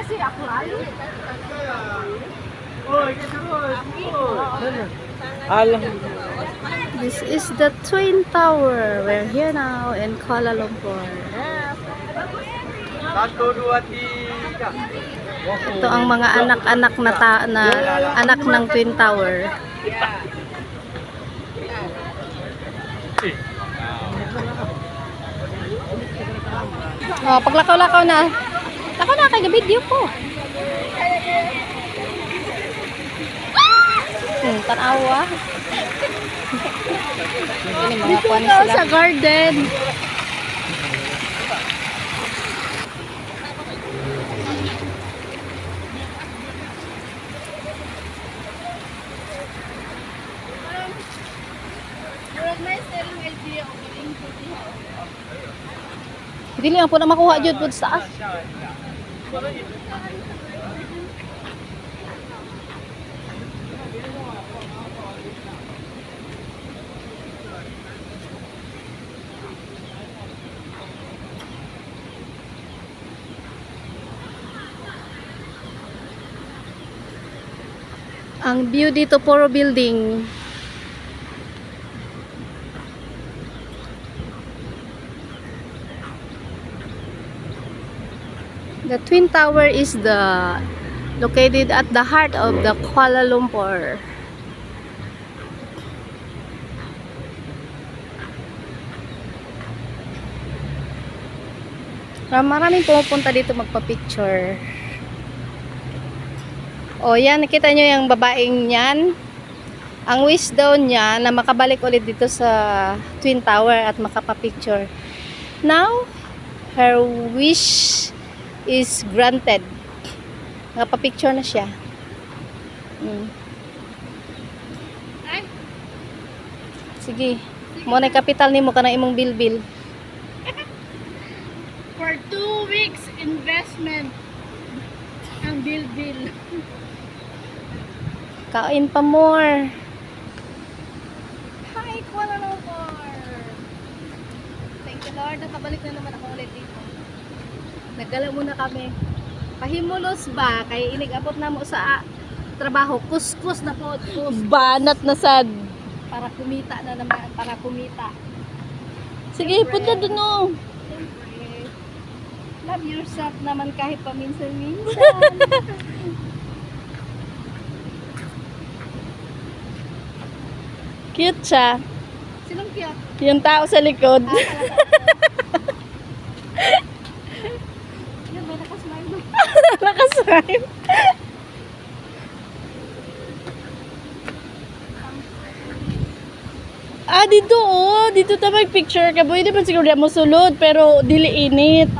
kasi ako lalo. This is the Twin Tower. We're here now in Kuala Lumpur. Ito ang mga anak-anak na anak ng Twin Tower. Oh, paglakaw-lakaw na. Lakaw na kay video ko. Tanawa. Dito sa garden. Dili ang po na makuha jud pud sa taas. Ang view dito puro building. The Twin Tower is located at the heart of the Kuala Lumpur. Maraming pumupunta dito magpa-picture. O yan, nakita nyo yung babaeng yan. Ang wish daw niya na makabalik ulit dito sa Twin Tower at makapa-picture. Now, her wish is granted. Nakapa-picture na siya. Sige. Muna kapital nimo ka na imong bilbil. For 2 weeks investment ang bilbil. Kain pa more. Hi, Kuala Lumpur. Thank you Lord, nakabalik na naman ako ulit dito. Nagala muna kami. Pahimulos ba? Kaya inigabot na mo sa trabaho. Kuskus na po. Banat na sad. Para kumita na naman. Para kumita. Sige, punta dun o. Siyempre, love yourself naman kahit paminsan-minsan. Cute siya. Sinong cute? Yung tao sa likod. Yan ba, nakasmile mo? Nakaswipe. Dito oh. Dito ta mag-picture ka. Pwede pa siguro mo sulod. Pero dili init.